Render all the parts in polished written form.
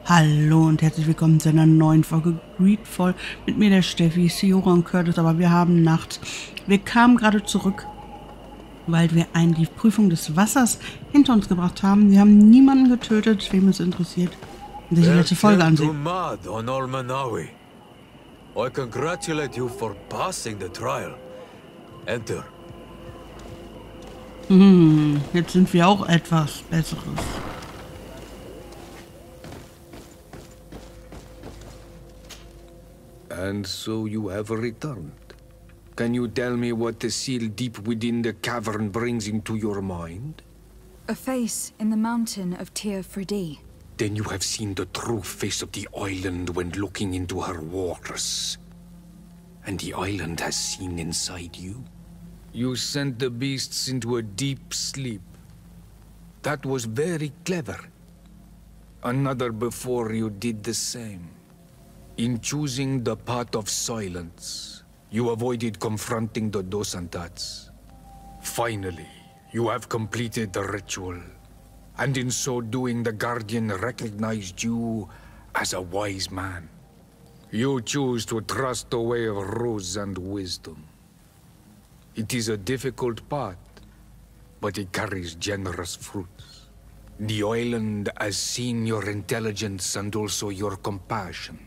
Hallo und herzlich willkommen zu einer neuen Folge Greedfall mit mir, der Steffi, Sioras und Curtis, aber wir haben Nacht. Wir kamen gerade zurück, weil wir die Prüfung des Wassers hinter uns gebracht haben. Wir haben niemanden getötet, wem es interessiert, und sich die letzte Folge ansehen. I congratulate you for passing the trial. Enter. Jetzt sind wir auch etwas Besseres. And so you have returned. Can you tell me what the seal deep within the cavern brings into your mind? A face in the mountain of Teer Fradee. Then you have seen the true face of the island when looking into her waters. And the island has seen inside you. You sent the beasts into a deep sleep. That was very clever. Another before you did the same. In choosing the path of silence, you avoided confronting the Dosantats. Finally, you have completed the ritual. And in so doing, the Guardian recognized you as a wise man. You choose to trust the way of ruse and wisdom. It is a difficult path, but it carries generous fruits. The island has seen your intelligence and also your compassion.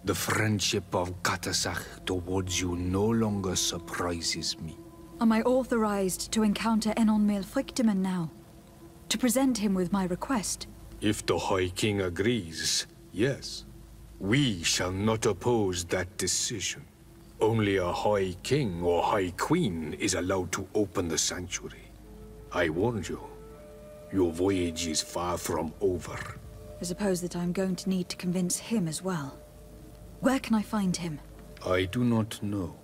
The friendship of Katasach towards you no longer surprises me. Am I authorized to encounter Enon Melfrichteman now? To present him with my request? If the High King agrees, yes. We shall not oppose that decision. Only a High King or High Queen is allowed to open the sanctuary. I warned you. Your voyage is far from over. I suppose that I'm going to need to convince him as well. Where can I find him? I do not know.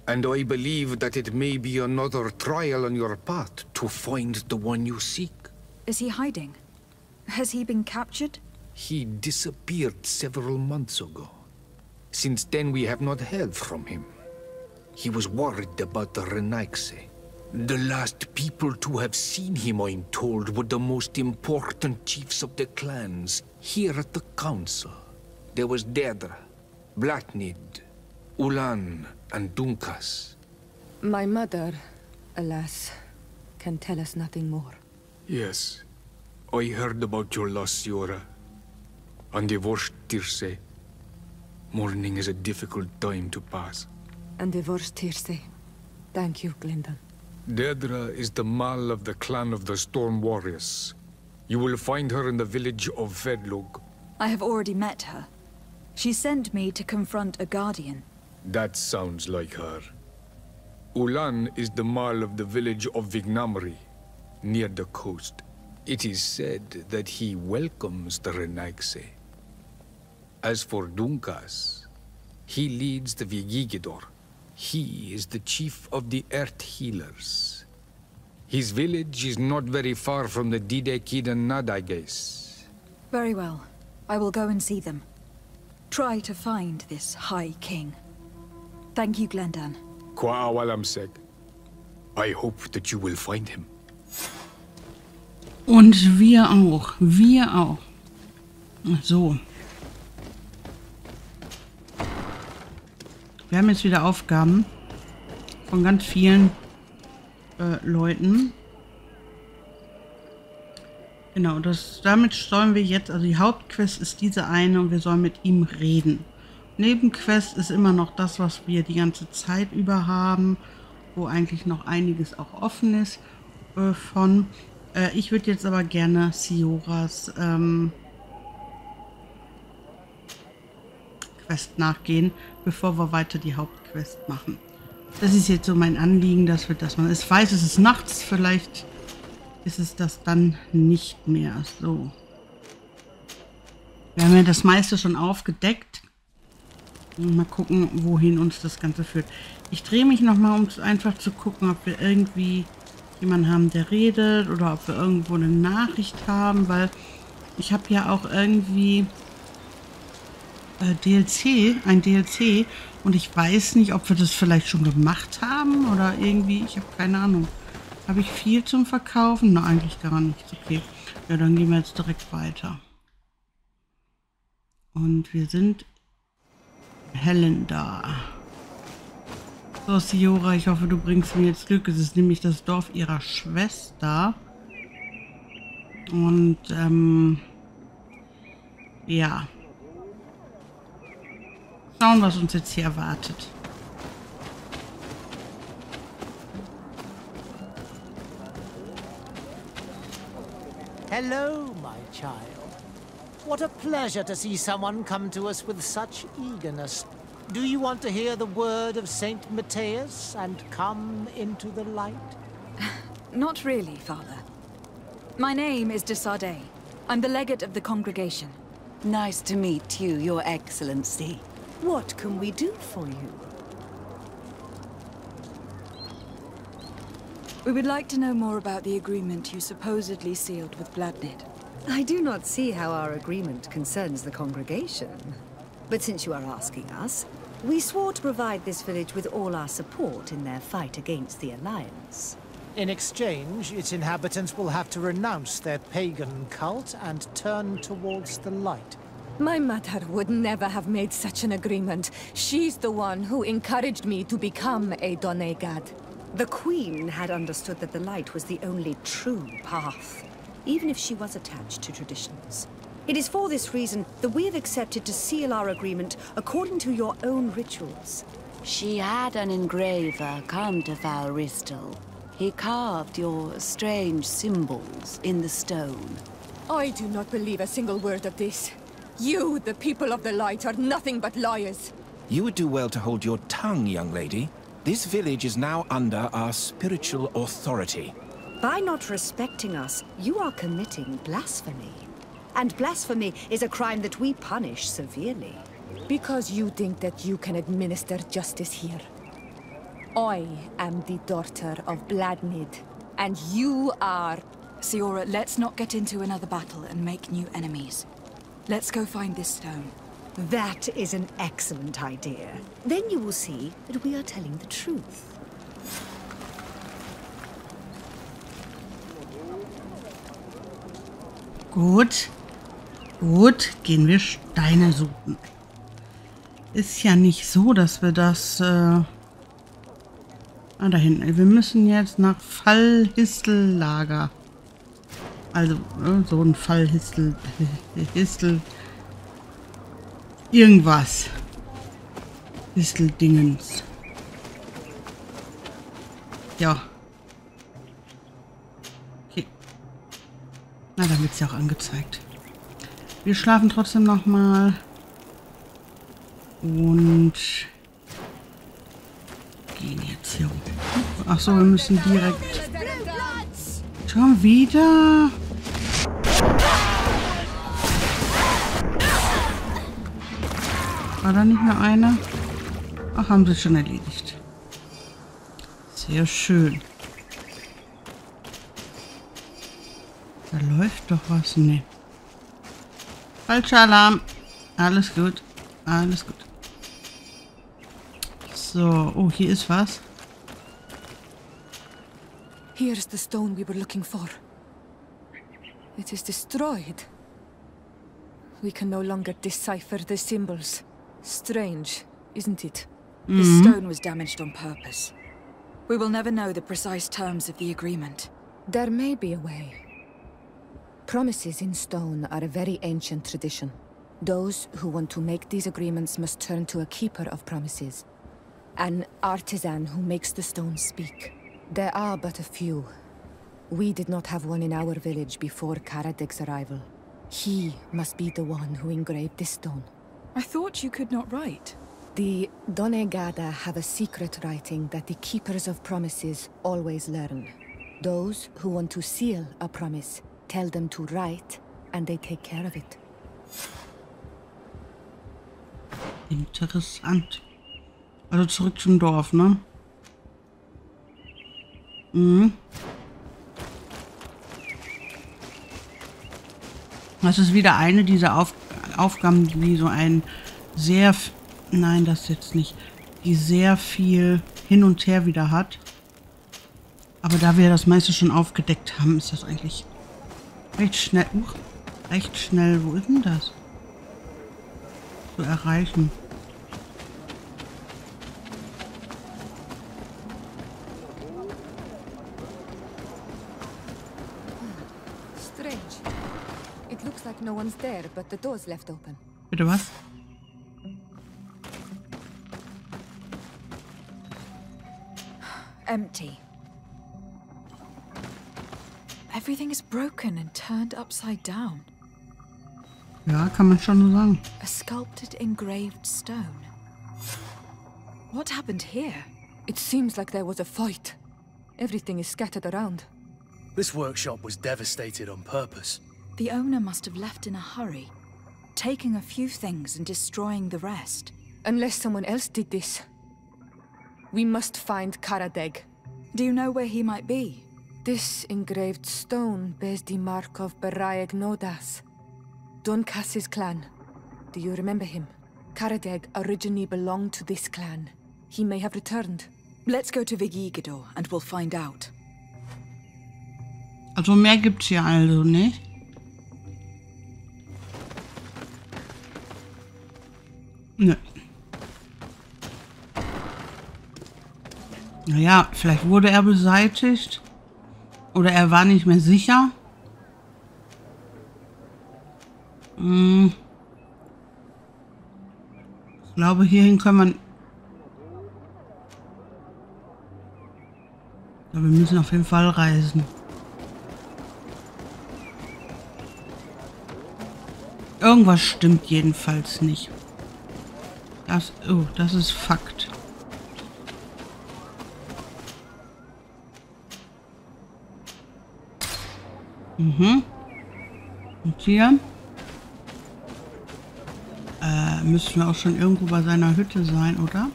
And I believe that it may be another trial on your path to find the one you seek. Is he hiding? Has he been captured? He disappeared several months ago. Since then we have not heard from him. He was worried about the Renaigse. The last people to have seen him, I'm told, were the most important chiefs of the clans here at the council. There was Deirdre, Blatnid, Ulan, and Dunkas. My mother, alas, can tell us nothing more. Yes, I heard about your loss, Sioras. And divorced Tirse. Mourning is a difficult time to pass. And divorced Tirse. Thank you, Glendan. Deirdre is the Mal of the clan of the Storm Warriors. You will find her in the village of Vedlog. I have already met her. She sent me to confront a guardian. That sounds like her. Ulan is the Mal of the village of Vignamri, near the coast. It is said that he welcomes the Renaigse. As for Dunkas, he leads the Vigigidor. He is the chief of the Earth Healers. His village is not very far from the Didekid and Nadages. Very well. I will go and see them. Try to find this High King. Thank you, Glendan. Kwa'awalamseg. I hope that you will find him. Und wir auch. Wir auch. So. Wir haben jetzt wieder Aufgaben von ganz vielen Leuten. Genau, damit sollen wir jetzt, also die Hauptquest ist diese eine und wir sollen mit ihm reden. Nebenquest ist immer noch das, was wir die ganze Zeit über haben, wo eigentlich noch einiges auch offen ist von. Ich würde jetzt aber gerne Sioras Quest nachgehen, bevor wir weiter die Hauptquest machen. Das ist jetzt so mein Anliegen, dass man es weiß, es ist nachts, vielleicht ist es das dann nicht mehr so. Wir haben ja das meiste schon aufgedeckt. Mal gucken, wohin uns das Ganze führt. Ich drehe mich nochmal, um einfach zu gucken, ob wir irgendwie jemanden haben, der redet oder ob wir irgendwo eine Nachricht haben, weil ich habe ja auch irgendwie ein DLC und ich weiß nicht, ob wir das vielleicht schon gemacht haben oder irgendwie, ich habe keine Ahnung. Habe ich viel zum Verkaufen? Na, eigentlich gar nichts. Okay, ja, dann gehen wir jetzt direkt weiter. Und wir sind Helen da. So, Siora, ich hoffe, du bringst mir jetzt Glück. Es ist nämlich das Dorf ihrer Schwester. Und, ja. Schauen, was uns jetzt hier erwartet. Hello, my child. What a pleasure to see someone come to us with such eagerness. Do you want to hear the word of Saint Matthias and come into the light? Not really, Father. My name is De Sardet. I'm the legate of the congregation. Nice to meet you, Your Excellency. What can we do for you? We would like to know more about the agreement you supposedly sealed with Bladnid. I do not see how our agreement concerns the congregation. But since you are asking us, we swore to provide this village with all our support in their fight against the Alliance. In exchange, its inhabitants will have to renounce their pagan cult and turn towards the light. My mother would never have made such an agreement. She's the one who encouraged me to become a Donegad. The Queen had understood that the light was the only true path, even if she was attached to traditions. It is for this reason that we have accepted to seal our agreement according to your own rituals. She had an engraver come to Falristal. He carved your strange symbols in the stone. I do not believe a single word of this. You, the people of the light, are nothing but liars. You would do well to hold your tongue, young lady. This village is now under our spiritual authority. By not respecting us, you are committing blasphemy. And blasphemy is a crime that we punish severely. Because you think that you can administer justice here. I am the daughter of Bladnid, and you are... Siora, let's not get into another battle and make new enemies. Let's go find this stone. That is an excellent idea. Then you will see that we are telling the truth. Gut. Gut, gehen wir Steine suchen. Ist ja nicht so, dass wir das... da hinten. Wir müssen jetzt nach Fallhistellager. Also, so ein Fallhistel... Irgendwas. Histeldingens. Ja. Okay. Na, dann wird es ja auch angezeigt. Wir schlafen trotzdem noch mal. Und gehen jetzt hier rum. Ach so, wir müssen direkt... Schon wieder? War da nicht mehr einer? Ach, haben sie schon erledigt. Sehr schön. Da läuft doch was. Ne. Falscher Alarm. Alles gut. Alles gut. So. Oh, hier ist was. Here's the stone we were looking for. It is destroyed. We can no longer decipher the symbols. Strange, isn't it? This stone was damaged on purpose. We will never know the precise terms of the agreement. There may be a way. Promises in stone are a very ancient tradition. Those who want to make these agreements must turn to a keeper of promises. An artisan who makes the stone speak. There are but a few. We did not have one in our village before Karadek's arrival. He must be the one who engraved this stone. I thought you could not write. The Donegada have a secret writing that the keepers of promises always learn. Those who want to seal a promise tell them to write, and they take care of it. Interessant. Also zurück zum Dorf, ne? Mhm. Das ist wieder eine dieser Aufgaben, die so ein sehr... Nein, das jetzt nicht. Die sehr viel hin und her wieder hat. Aber da wir das meiste schon aufgedeckt haben, ist das eigentlich recht schnell. Recht schnell. Wo ist denn das? zu erreichen. Strange. It looks like no one's there, but the door's left open. Bitte was? Empty. Everything is broken and turned upside down. Ja, kann man schon so sagen. A sculpted, engraved stone. What happened here? It seems like there was a fight. Everything is scattered around. This workshop was devastated on purpose. The owner must have left in a hurry, taking a few things and destroying the rest. Unless someone else did this. We must find Karadeg. Do you know where he might be? This engraved stone bears the mark of Baraeg Nodas, Doncass's clan. Do you remember him? Karadeg originally belonged to this clan. He may have returned. Let's go to Vigigedor and we'll find out. Also mehr gibt's hier also nicht. Nö. Naja, vielleicht wurde er beseitigt. Oder er war nicht mehr sicher. Ich glaube, hierhin können wir... Ja, wir müssen auf jeden Fall reisen. Irgendwas stimmt jedenfalls nicht. Das ist Fakt. Und hier müssen wir auch schon irgendwo bei seiner Hütte sein, oder?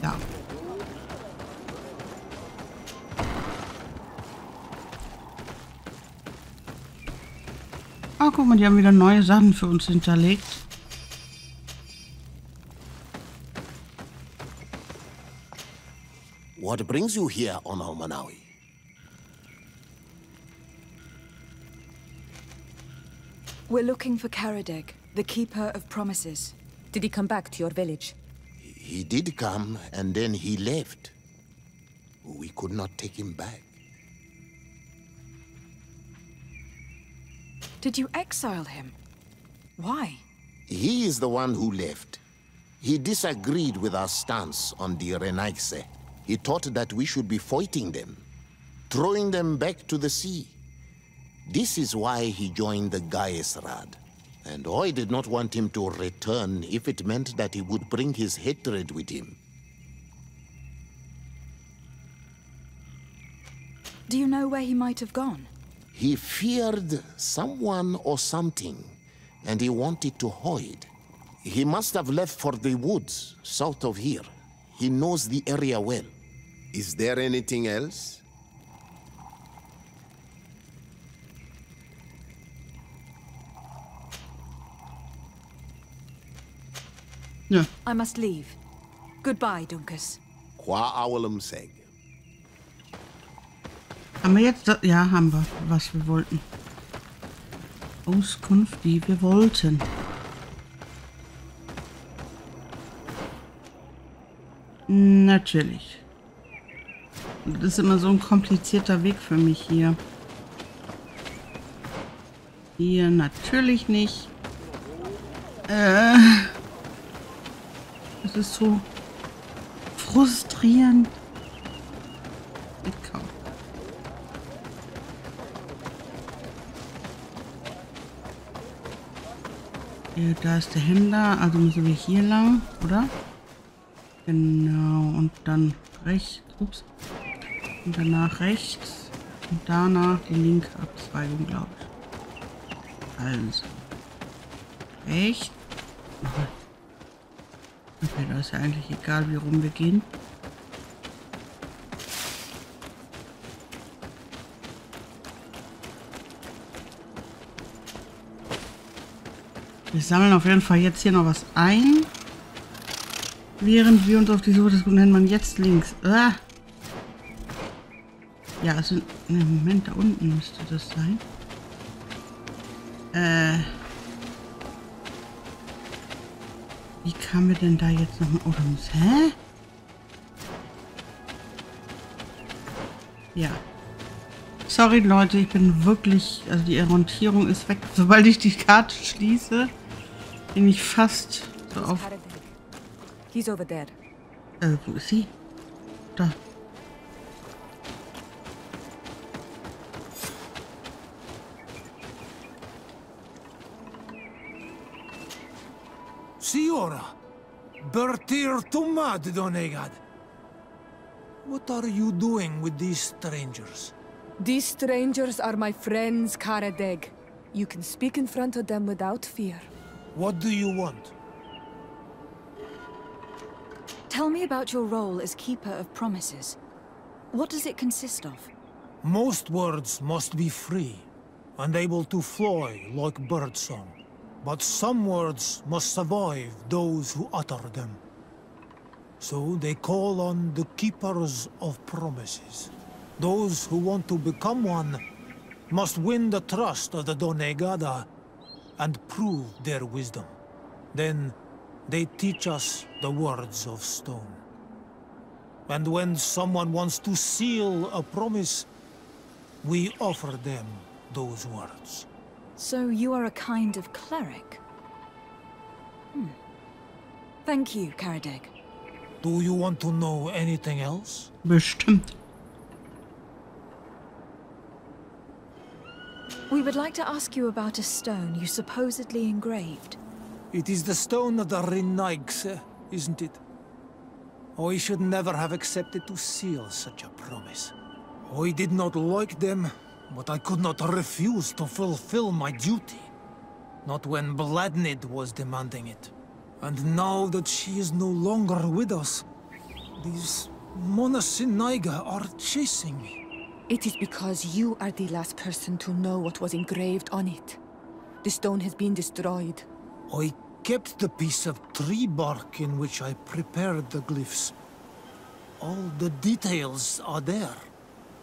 Ja. Ah, guck mal, die haben wieder neue Sachen für uns hinterlegt. What brings you here, Honor Manawi? We're looking for Karadeg, the Keeper of Promises. Did he come back to your village? He did come, and then he left. We could not take him back. Did you exile him? Why? He is the one who left. He disagreed with our stance on the Renaigse. He thought that we should be fighting them, throwing them back to the sea. This is why he joined the Gaesrad. And I did not want him to return if it meant that he would bring his hatred with him. Do you know where he might have gone? He feared someone or something, and he wanted to hide. He must have left for the woods, south of here. He knows the area well. Is there anything else? Ja. I must leave. Goodbye, Dunkus. Qua awalum seg. Haben wir jetzt... Ja, haben wir, was wir wollten. Auskunft, die wir wollten. Natürlich. Das ist immer so ein komplizierter Weg für mich hier. Hier natürlich nicht. Es ist so frustrierend. Kaum. Hier, da ist der Händler, also müssen wir hier lang, oder? Genau, und dann rechts, ups, und danach rechts und danach die linke Abzweigung, glaube ich. Also, rechts. Okay, da ist ja eigentlich egal, wie rum wir gehen. Wir sammeln auf jeden Fall jetzt hier noch was ein. Während wir uns auf die Suche des Guten nennt man jetzt links. Ah. Ja, also, ne, Moment, da unten müsste das sein. Wie kamen wir denn da jetzt nochmal? Oh, hä? Ja. Sorry, Leute, ich bin wirklich... Also die Orientierung ist weg. Sobald ich die Karte schließe, bin ich fast so auf... He's over there. Wo ist sie? Da. Siora, Bertir Tumad Donegad. What are you doing with these strangers? These strangers are my friends, Karadeg. You can speak in front of them without fear. What do you want? Tell me about your role as Keeper of Promises. What does it consist of? Most words must be free, and able to fly like birdsong. But some words must survive those who utter them. So they call on the Keepers of Promises. Those who want to become one must win the trust of the Donegada and prove their wisdom. Then they teach us the words of stone. And when someone wants to seal a promise, we offer them those words. So you are a kind of cleric? Thank you, Karadeg. Do you want to know anything else? Bestimmt. We would like to ask you about a stone you supposedly engraved. It is the stone of the Renaigse, isn't it? I should never have accepted to seal such a promise. I did not like them, but I could not refuse to fulfill my duty. Not when Bladnid was demanding it. And now that she is no longer with us, these Monasinaiga are chasing me. It is because you are the last person to know what was engraved on it. The stone has been destroyed. I kept the piece of tree bark in which I prepared the glyphs. All the details are there.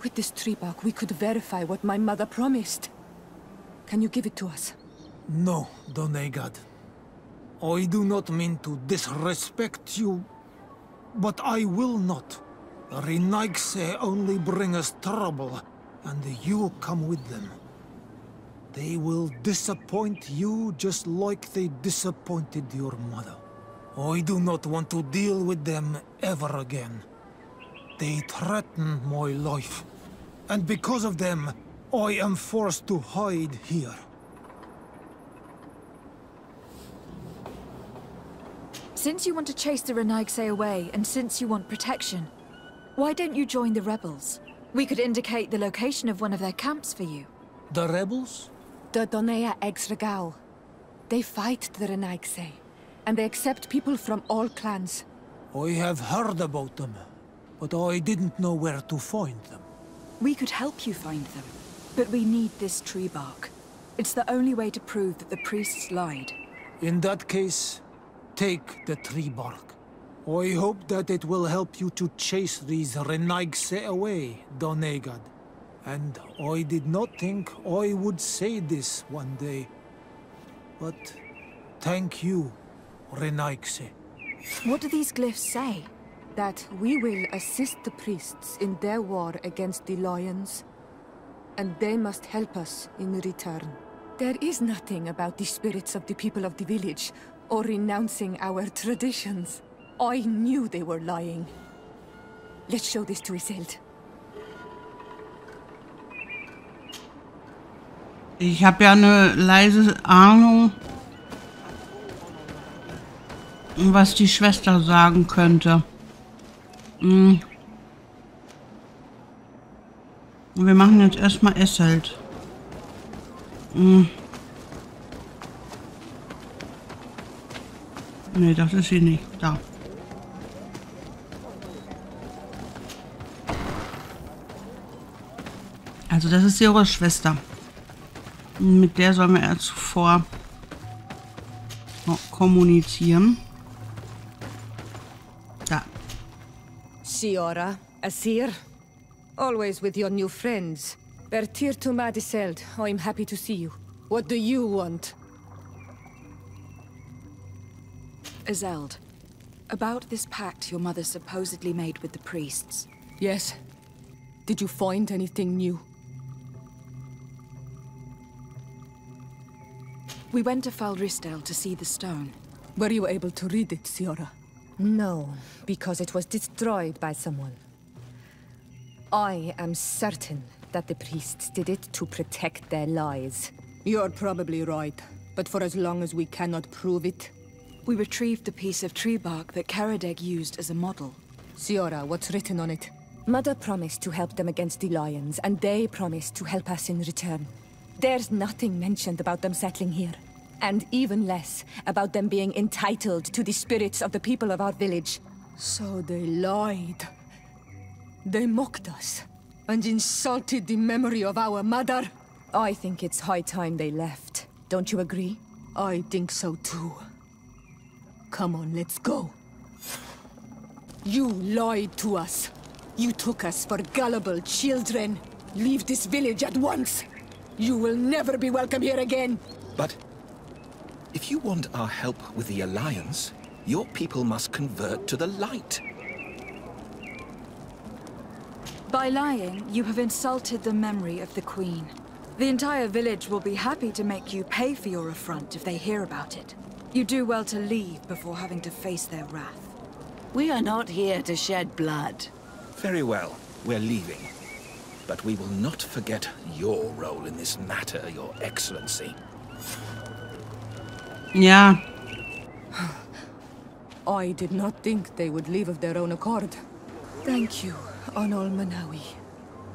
With this tree bark, we could verify what my mother promised. Can you give it to us? No, Donegad. I do not mean to disrespect you, but I will not. The Renaigse only bring us trouble, and you come with them. They will disappoint you just like they disappointed your mother. I do not want to deal with them ever again. They threaten my life, and because of them, I am forced to hide here. Since you want to chase the Renaigse away, and since you want protection, why don't you join the rebels? We could indicate the location of one of their camps for you. The rebels? The Donea Exregao. They fight the Renaigse, and they accept people from all clans. I have heard about them, but I didn't know where to find them. We could help you find them, but we need this tree bark. It's the only way to prove that the priests lied. In that case, take the tree bark. I hope that it will help you to chase these Renaigse away, Donegad. And I did not think I would say this one day. But thank you, Renaigse. What do these glyphs say? That we will assist the priests in their war against the lions, and they must help us in return. There is nothing about the spirits of the people of the village, or renouncing our traditions. I knew they were lying. Let's show this to Iselt. Ich habe ja eine leise Ahnung, was die Schwester sagen könnte. Wir machen jetzt erstmal Iselt. Nee, das ist sie nicht. Da. Also das ist Sioras Schwester. Mit der sollen wir ja zuvor kommunizieren. Da. Siora, Asir, always with your new friends. Bertir Tumad Iselt, I'm happy to see you. What do you want? Azeld, about this pact your mother supposedly made with the priests. Yes. Did you find anything new? We went to Falristel to see the stone. Were you able to read it, Sioras? No, because it was destroyed by someone. I am certain that the priests did it to protect their lies. You're probably right, but for as long as we cannot prove it... We retrieved the piece of tree bark that Karadeg used as a model. Sioras, what's written on it? Mother promised to help them against the lions, and they promised to help us in return. There's nothing mentioned about them settling here. And even less about them being entitled to the spirits of the people of our village. So they lied. They mocked us, and insulted the memory of our mother. I think it's high time they left. Don't you agree? I think so too. Come on, let's go. You lied to us. You took us for gullible children. Leave this village at once. You will never be welcome here again. But if you want our help with the Alliance, your people must convert to the light. By lying, you have insulted the memory of the Queen. The entire village will be happy to make you pay for your affront if they hear about it. You do well to leave before having to face their wrath. We are not here to shed blood. Very well, we're leaving. But we will not forget your role in this matter, Your Excellency. Yeah. I did not think they would leave of their own accord. Thank you, Onol Manawi.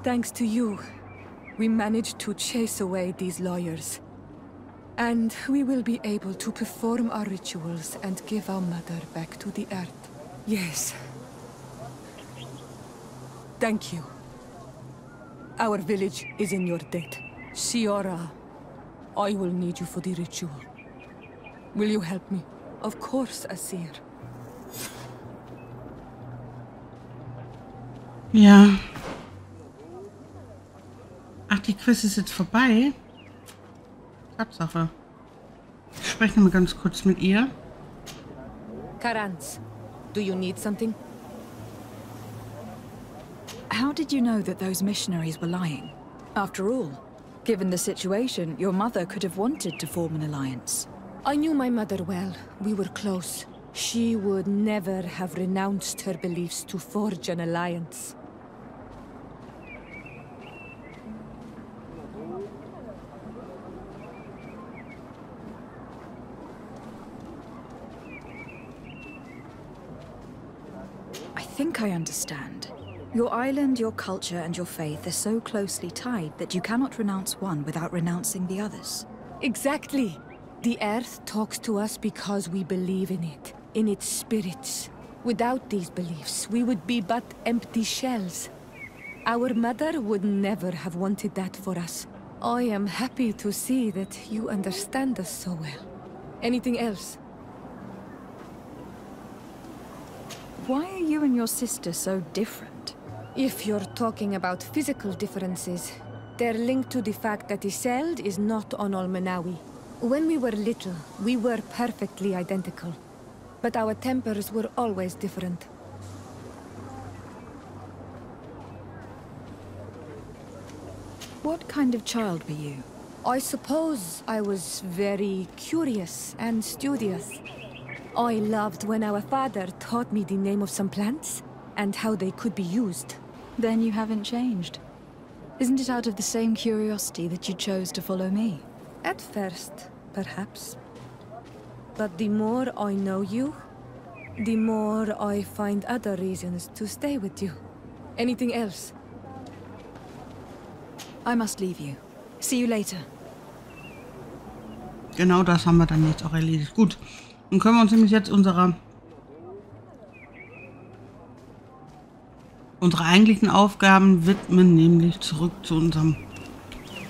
Thanks to you, we managed to chase away these lawyers. And we will be able to perform our rituals and give our mother back to the earth. Yes. Thank you. Our village is in your debt. Sioras, I will need you for the ritual. Will you help me? Of course, Asir. Ja. Ach, die Quiz ist jetzt vorbei. Tatsache. Ich spreche mal ganz kurz mit ihr. Karans, do you need something? How did you know that those missionaries were lying? After all, given the situation, your mother could have wanted to form an alliance. I knew my mother well. We were close. She would never have renounced her beliefs to forge an alliance. I think I understand. Your island, your culture, and your faith are so closely tied that you cannot renounce one without renouncing the others. Exactly. The earth talks to us because we believe in it, in its spirits. Without these beliefs, we would be but empty shells. Our mother would never have wanted that for us. I am happy to see that you understand us so well. Anything else? Why are you and your sister so different? If you're talking about physical differences, they're linked to the fact that Iseld is not Onol Manawi. When we were little, we were perfectly identical. But our tempers were always different. What kind of child were you? I suppose I was very curious and studious. I loved when our father taught me the name of some plants and how they could be used. Then you haven't changed. Isn't it out of the same curiosity that you chose to follow me? At first, perhaps. But the more I know you, the more I find other reasons to stay with you. Anything else? I must leave you. See you later. Genau das haben wir dann jetzt auch erledigt. Gut, dann können wir uns nämlich jetzt unserer eigentlichen Aufgaben widmen, nämlich zurück zu unserem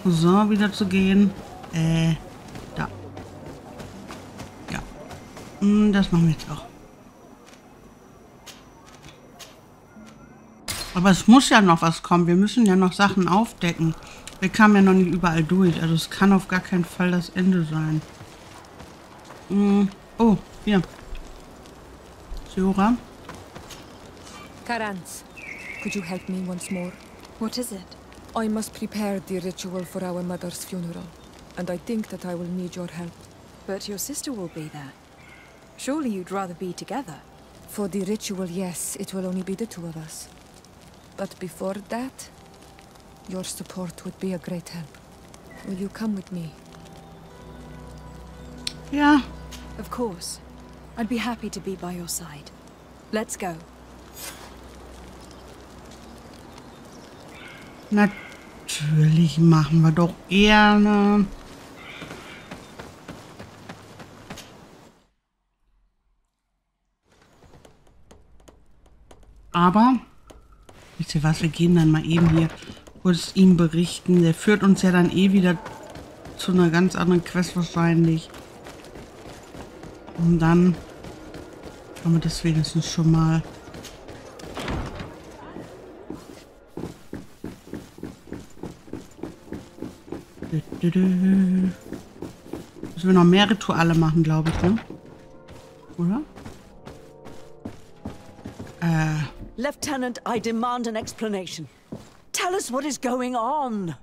Cousin wieder zu gehen. Da. Ja. Das machen wir jetzt auch. Aber es muss ja noch was kommen. Wir müssen ja noch Sachen aufdecken. Wir kamen ja noch nicht überall durch. Also es kann auf gar keinen Fall das Ende sein. Oh, hier. Siora. Karans, could you help me once more? What is it? I must prepare the ritual for our mother's funeral, and I think that I will need your help. But your sister will be there. Surely you'd rather be together. For the ritual, yes, it will only be the two of us. But before that, your support would be a great help. Will you come with me? Ja. Of course. I'd be happy to be by your side. Let's go. Natürlich machen wir doch gerne. Aber, wisst ihr was, wir gehen dann mal eben hier kurz ihm berichten. Der führt uns ja dann eh wieder zu einer ganz anderen Quest wahrscheinlich. Und dann haben wir das wenigstens schon mal. Müssen wir noch mehr Rituale machen, glaube ich, ne? Oder? Lieutenant, I demand an explanation. Tell us what is going on.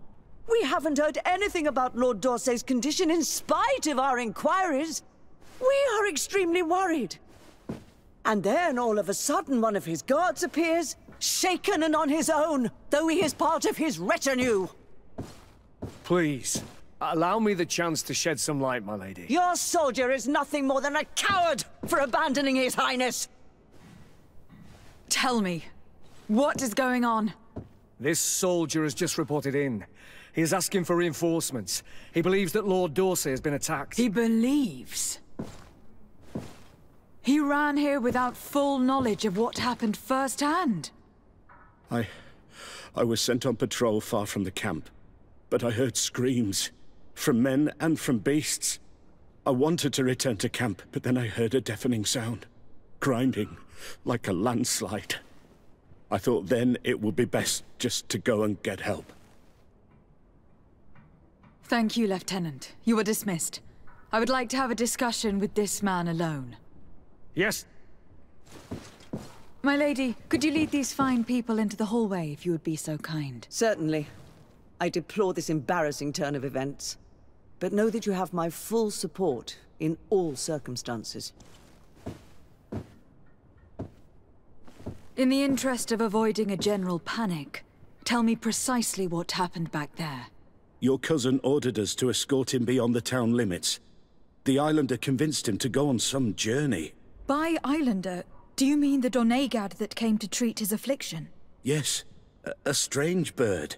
We haven't heard anything about Lord d'Orsay's condition in spite of our inquiries. We are extremely worried. And then all of a sudden one of his guards appears, shaken and on his own, though he is part of his retinue. Please, allow me the chance to shed some light, my lady. Your soldier is nothing more than a coward for abandoning his highness. Tell me, what is going on? This soldier has just reported in. He is asking for reinforcements. He believes that Lord d'Orsay has been attacked. He believes? He ran here without full knowledge of what happened firsthand. I was sent on patrol far from the camp, but I heard screams, from men and from beasts. I wanted to return to camp, but then I heard a deafening sound, grinding, like a landslide. I thought then it would be best just to go and get help. Thank you, Lieutenant. You are dismissed. I would like to have a discussion with this man alone. Yes. My lady, could you lead these fine people into the hallway if you would be so kind? Certainly. I deplore this embarrassing turn of events, but know that you have my full support in all circumstances. In the interest of avoiding a general panic, tell me precisely what happened back there. Your cousin ordered us to escort him beyond the town limits. The islander convinced him to go on some journey. By islander, do you mean the Donegad that came to treat his affliction? Yes, a strange bird.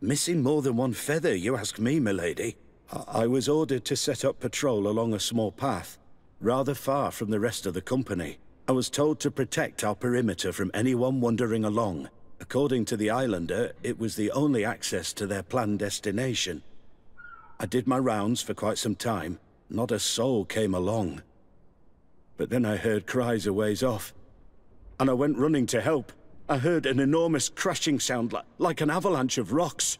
Missing more than one feather, you ask me, milady. I was ordered to set up patrol along a small path, rather far from the rest of the company. I was told to protect our perimeter from anyone wandering along. According to the islander, it was the only access to their planned destination. I did my rounds for quite some time. Not a soul came along. But then I heard cries a ways off, and I went running to help. I heard an enormous crashing sound like an avalanche of rocks.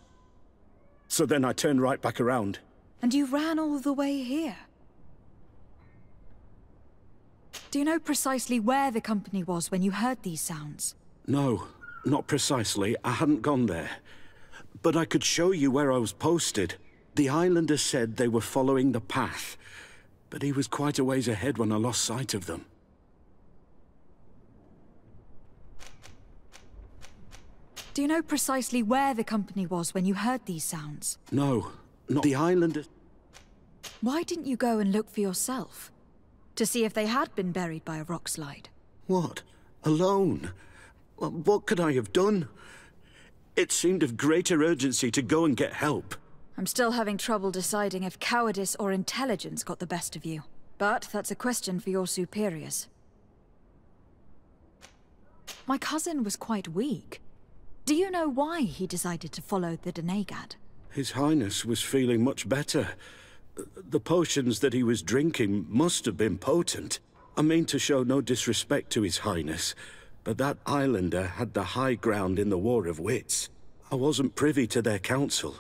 So then I turned right back around. And you ran all the way here? Do you know precisely where the company was when you heard these sounds? No, not precisely. I hadn't gone there. But I could show you where I was posted. The islander said they were following the path, but he was quite a ways ahead when I lost sight of them. Do you know precisely where the company was when you heard these sounds? No, not the islander. Why didn't you go and look for yourself? To see if they had been buried by a rock slide? What? Alone? What could I have done? It seemed of greater urgency to go and get help. I'm still having trouble deciding if cowardice or intelligence got the best of you. But that's a question for your superiors. My cousin was quite weak. Do you know why he decided to follow the Donegad? His Highness was feeling much better. The potions that he was drinking must have been potent. I mean to show no disrespect to His Highness, but that islander had the high ground in the War of Wits. I wasn't privy to their counsel.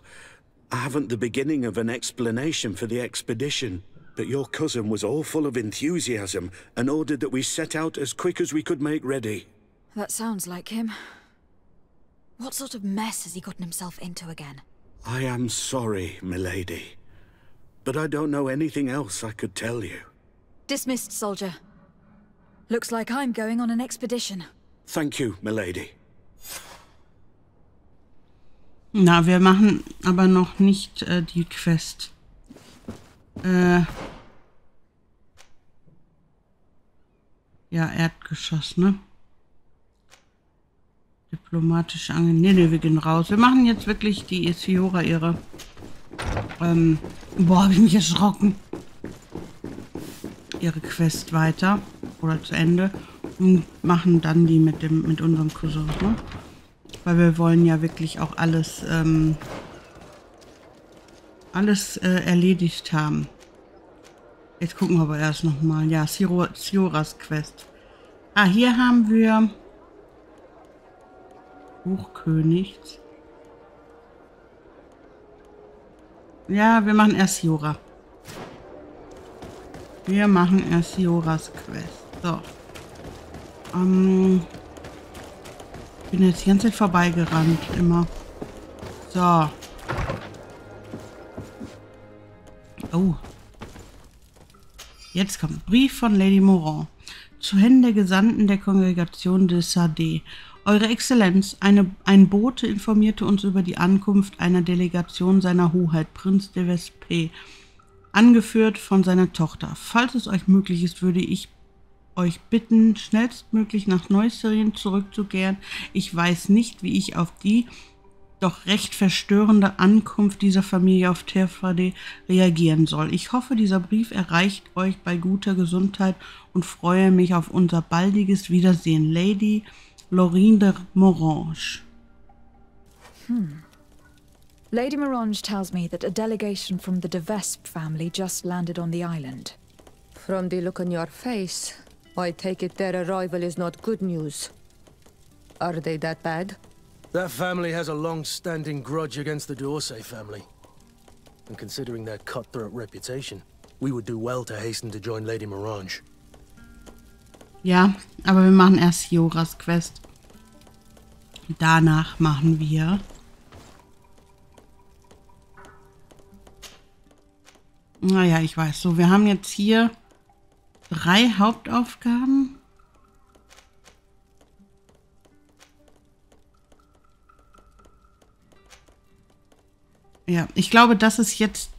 I haven't the beginning of an explanation for the expedition. but your cousin was all full of enthusiasm and ordered that we set out as quick as we could make ready. That sounds like him. What sort of mess has he gotten himself into again? I am sorry, milady, but I don't know anything else I could tell you. Dismissed, soldier. Looks like I'm going on an expedition. Thank you, milady. Na, wir machen aber noch nicht die Quest. Ja, Erdgeschoss, ne? Diplomatische Nee, wir gehen raus. Wir machen jetzt wirklich die Siora ihre. Boah, habe ich mich erschrocken. Ihre Quest weiter. Oder zu Ende. Und machen dann die mit unserem Cousin, ne? Weil wir wollen ja wirklich auch alles erledigt haben. Jetzt gucken wir aber erst nochmal. Ja, Sioras Quest. Ah, hier haben wir Hochkönigs. Ja, wir machen erst Siora. Wir machen erst Sioras Quest. So. Ich bin jetzt die ganze Zeit vorbeigerannt, immer. So. Oh. Jetzt kommt Brief von Lady Moran. Zu Händen der Gesandten der Kongregation de Sardet. Eure Exzellenz, ein Bote informierte uns über die Ankunft einer Delegation seiner Hoheit, Prinz De Vespe, angeführt von seiner Tochter. Falls es euch möglich ist, würde ich euch bitten, schnellstmöglich nach Neusyrien zurückzukehren. Ich weiß nicht, wie ich auf die doch recht verstörende Ankunft dieser Familie auf Teer Fradee reagieren soll. Ich hoffe, dieser Brief erreicht euch bei guter Gesundheit und freue mich auf unser baldiges Wiedersehen. Lady Lorraine de Morange. Lady Morange tells me that a delegation from the De Vespe family just landed on the island. From the look on your face, I take it their arrival is not good news. Are they that bad? That family has a long-standing grudge against the d'Orsay family. And considering their cutthroat reputation, we would do well to hasten to join Lady Morange. Ja, aber wir machen erst Sioras Quest. Danach machen wir naja, ich weiß so. Wir haben jetzt hier 3 Hauptaufgaben. Ja, ich glaube, das ist jetzt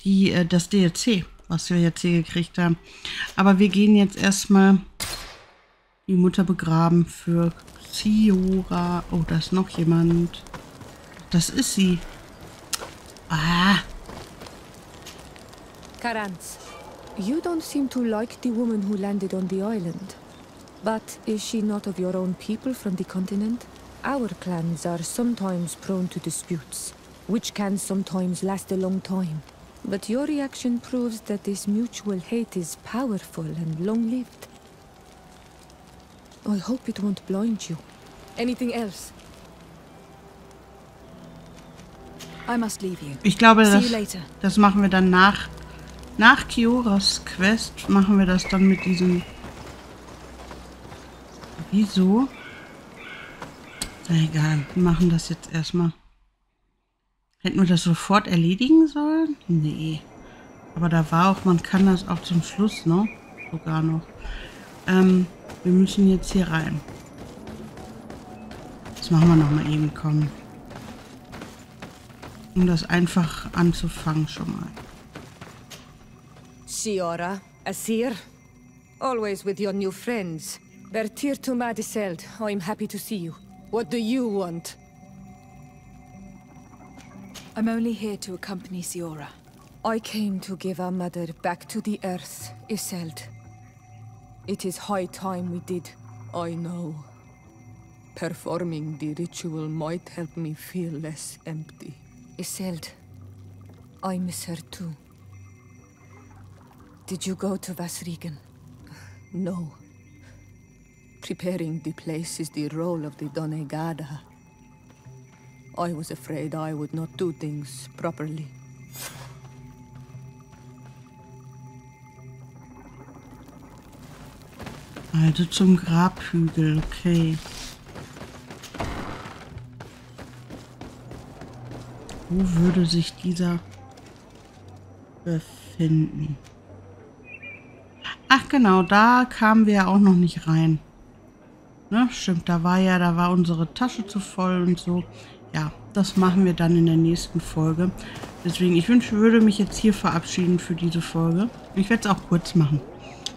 das DLC, was wir jetzt hier gekriegt haben. Aber wir gehen jetzt erstmal die Mutter begraben für Siora. Oh, da ist noch jemand. Das ist sie. Ah. Karanz, you don't seem to like the woman who landed on the island. But is she not of your own people from the continent? Our clans are sometimes prone to disputes, which can sometimes last a long time. But your reaction proves that this mutual hate is powerful and long-lived. I hope it won't blind you. Anything else? I must leave you. Ich glaube, das machen wir dann nach Sioras Quest. Machen wir das dann mit diesem... Wieso? Egal, wir machen das jetzt erstmal. Hätten wir das sofort erledigen sollen? Nee. Aber da war auch, man kann das auch zum Schluss, ne? Sogar noch. Wir müssen jetzt hier rein. Das machen wir nochmal eben, komm. Um das einfach anzufangen schon mal. Siora, Asir, always with your new friends. Bertir to Madiseld, I'm happy to see you. What do you want? I'm only here to accompany Siora. I came to give our mother back to the earth, Iseld. It is high time we did, I know. Performing the ritual might help me feel less empty. Iseld, I miss her too. Did you go to Vasrigen? No. Preparing the place is the role of the Donegada. I was afraid I would not do things properly. Also zum Grabhügel, okay. Wo würde sich dieser befinden? Ach genau, da kamen wir ja auch noch nicht rein. Ne, stimmt, da war unsere Tasche zu voll und so. Ja, das machen wir dann in der nächsten Folge. Deswegen, ich würde mich jetzt hier verabschieden für diese Folge. Ich werde es auch kurz machen.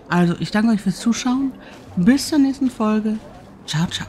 Also, ich danke euch fürs Zuschauen. Bis zur nächsten Folge. Ciao, ciao.